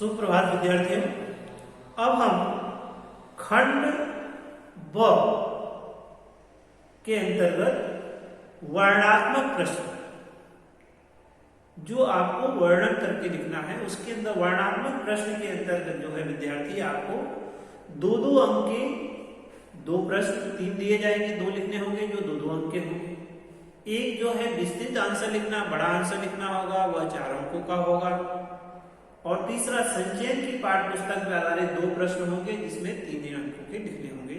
सुप्रभात विद्यार्थियों। अब हम खंड ब के अंतर्गत वर्णात्मक प्रश्न जो आपको वर्णन करके लिखना है, उसके अंदर वर्णात्मक प्रश्न के अंतर्गत जो है विद्यार्थी आपको दो दो अंक के दो प्रश्न तीन दिए जाएंगे, दो लिखने होंगे जो दो दो अंक के होंगे। एक जो है विस्तृत आंसर लिखना, बड़ा आंसर लिखना होगा, वह 4 अंकों का होगा। और तीसरा संचयन की पाठ्य पुस्तक पर आधारित दो प्रश्न होंगे जिसमें 3 अंकों के लिखने होंगे।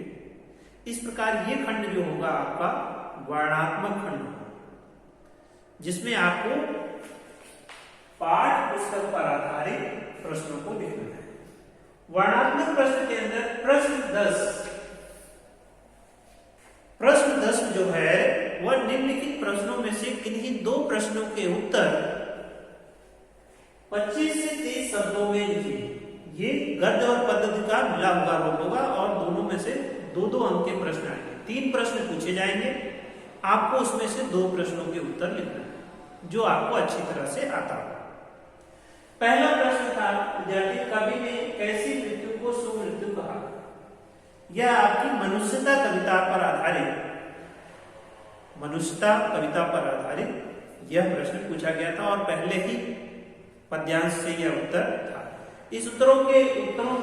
इस प्रकार ये खंड जो होगा आपका वर्णात्मक खंड होगा, जिसमें आपको पाठ्य पुस्तक पर आधारित प्रश्नों को लिखना है। वर्णात्मक प्रश्न के अंदर प्रश्न 10 जो है वह निम्नलिखित प्रश्नों में से किन्हीं दो प्रश्नों के उत्तर 25 से 30 शब्दों में लिखिए। ये गद्य और पद्य का मिला हुआ रूप होगा और दोनों में से दो दो अंक के प्रश्न आएंगे। 3 प्रश्न पूछे जाएंगे, आपको उसमें से 2 प्रश्नों के उत्तर लिखना है जो आपको अच्छी तरह से आता हो। पहला प्रश्न था विद्यार्थी, कवि ने कैसी मृत्यु को सुमृत्यु कहा? यह आपकी मनुष्यता कविता पर आधारित यह प्रश्न पूछा गया था और पहले ही पद्यांश से यह उत्तर था। इस उत्तरों के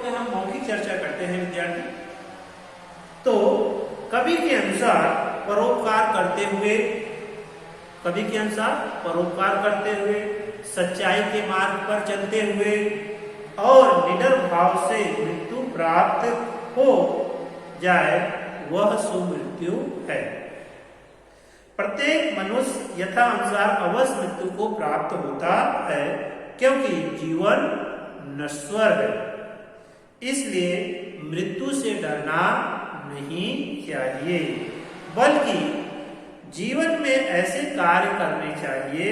हम मौखिक चर्चा करते हैं विद्यार्थी। तो कवि के अनुसार परोपकार करते हुए सच्चाई के मार्ग पर चलते हुए और निडर भाव से मृत्यु प्राप्त हो जाए वह सुमृत्यु है। प्रत्येक मनुष्य यथा अनुसार अवश्य मृत्यु को प्राप्त होता है, क्योंकि जीवन नश्वर है। इसलिए मृत्यु से डरना नहीं चाहिए, बल्कि जीवन में ऐसे कार्य करने चाहिए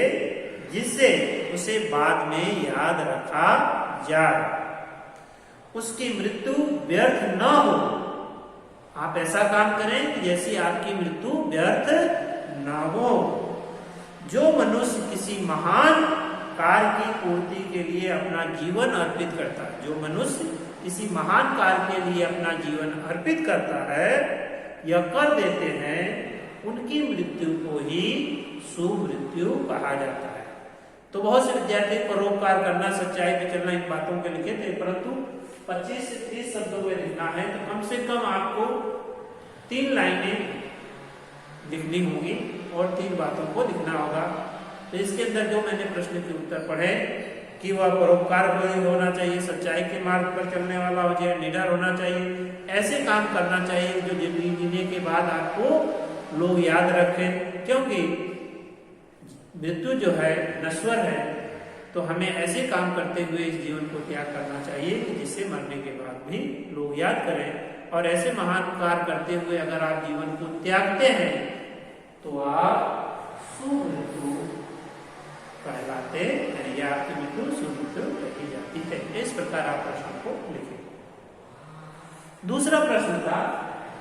जिससे उसे बाद में याद रखा जाए, उसकी मृत्यु व्यर्थ न हो। आप ऐसा काम करें कि जैसी आपकी मृत्यु व्यर्थ न हो। जो मनुष्य किसी महान कार्य की पूर्ति के लिए अपना जीवन अर्पित करता है, या कर देते हैं, उनकी मृत्यु को ही सुमृत्यु कहा जाता है। तो बहुत से विद्यार्थी परोपकार करना, सच्चाई पे चलना, इन बातों के लिखे थे, परंतु 25 से 30 शब्दों में लिखना है तो कम से कम आपको 3 लाइनें लिखनी होंगी और 3 बातों को लिखना होगा। तो इसके अंदर जो मैंने प्रश्न के उत्तर पढ़े कि वह परोपकार होना चाहिए, सच्चाई के मार्ग पर चलने वाला हो जाए, निडर होना चाहिए, ऐसे काम करना चाहिए जो जिंदगी जीने के बाद आपको लोग याद रखें, क्योंकि मृत्यु जो है नश्वर है। तो हमें ऐसे काम करते हुए इस जीवन को त्याग करना चाहिए कि जिससे मरने के बाद भी लोग याद करें। और ऐसे महान कार्य करते हुए अगर आप जीवन को त्यागते हैं तो आप सुमृत्यु कहलाते हैं, या आपकी मृत्यु सुमृत्यु कही जाती है। इस प्रकार आप प्रश्न को लिखें। दूसरा प्रश्न था,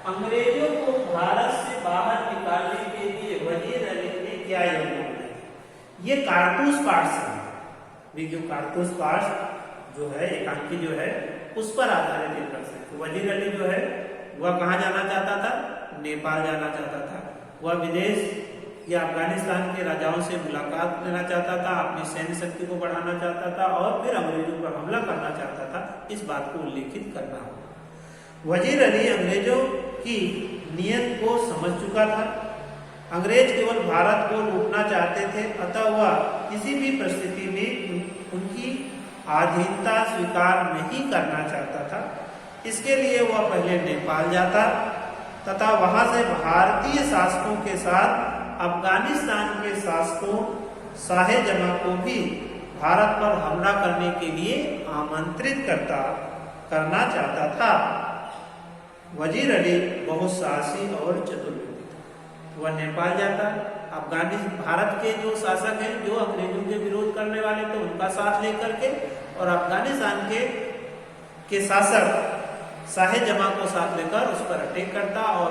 अंग्रेजों को भारत से बाहर निकालने के लिए वजीर अली ने क्या योगदान दिया? ये कारतूस पाठ है। जो कारतूस पाठ जो है एकांकी जो है उस पर आधारित एक प्रश्न है। वजीर अली जो है वह कहाँ जाना चाहता था? नेपाल जाना चाहता था। वह विदेश या अफगानिस्तान के राजाओं से मुलाकात करना चाहता था, अपनी सैन्य शक्ति को बढ़ाना चाहता था और फिर अंग्रेजों पर हमला करना चाहता था। इस बात को उल्लेखित करना होगा। वजीर अली अंग्रेजों की नीयत को समझ चुका था। अंग्रेज केवल भारत को लूटना चाहते थे, अतः वह किसी भी परिस्थिति में उनकी अधीनता स्वीकार नहीं करना चाहता था। इसके लिए वह पहले नेपाल जाता तथा वहां से भारतीय शासकों के साथ अफगानिस्तान के शासकों शाहे जमा को भी भारत पर हमला करने के लिए आमंत्रित करना चाहता था। वजीर अली बहुत साहसी और चतुर व्यक्ति था। वह नेपाल जाता, भारत के जो शासक हैं, जो अंग्रेजों के विरोध करने वाले थे, उनका साथ लेकर के, और अफगानिस्तान के शासक शाहे जमा को साथ लेकर उस पर अटैक करता और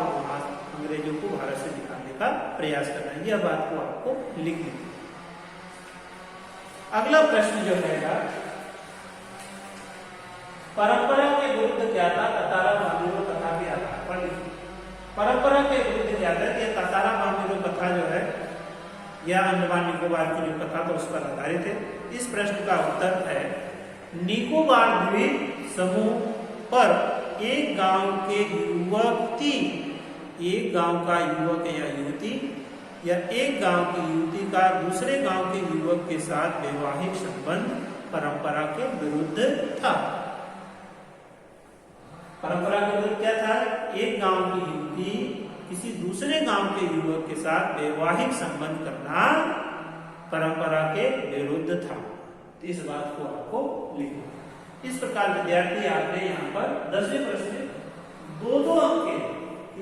अंग्रेजों को भारत से निकालने का प्रयास करना। यह बात को आपको लिखनी है। अगला प्रश्न जो है परंपरा के विरुद्ध क्या था? तातारा महावीरों कथा के आधार पर लिखी। परंपरा के विरुद्ध क्या था? ये तातारा महावीरों कथा जो है या अंडमान निकोबार की जो कथा तो उस पर आधारित है। इस प्रश्न का उत्तर है निकोबार द्वीप समूह पर एक गांव के एक गांव का युवक या युवती या एक गांव की युवती का दूसरे गांव के युवक के साथ वैवाहिक संबंध परंपरा के विरुद्ध था। परंपरा के विरुद्ध क्या था? एक गांव की युवती किसी दूसरे गांव के युवक के साथ वैवाहिक संबंध करना परंपरा के विरुद्ध था। तो इस बात को आपको लिखना। इस प्रकार विद्यार्थी आपने यहाँ पर 10वें प्रश्न 2-2 अंक के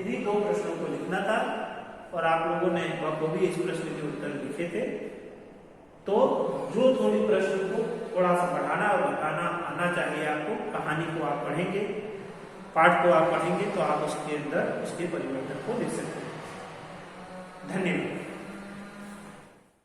इन्हीं 2 प्रश्नों को लिखना था और आप लोगों ने बखूबी इस प्रश्न के उत्तर लिखे थे। तो जो थोड़ी प्रश्न को थोड़ा सा बढ़ाना और बताना आना चाहिए आपको, कहानी को आप पढ़ेंगे, पाठ को आप पढ़ेंगे तो आप उसके अंदर उसके परिवर्तन को देख सकते हैं। धन्यवाद।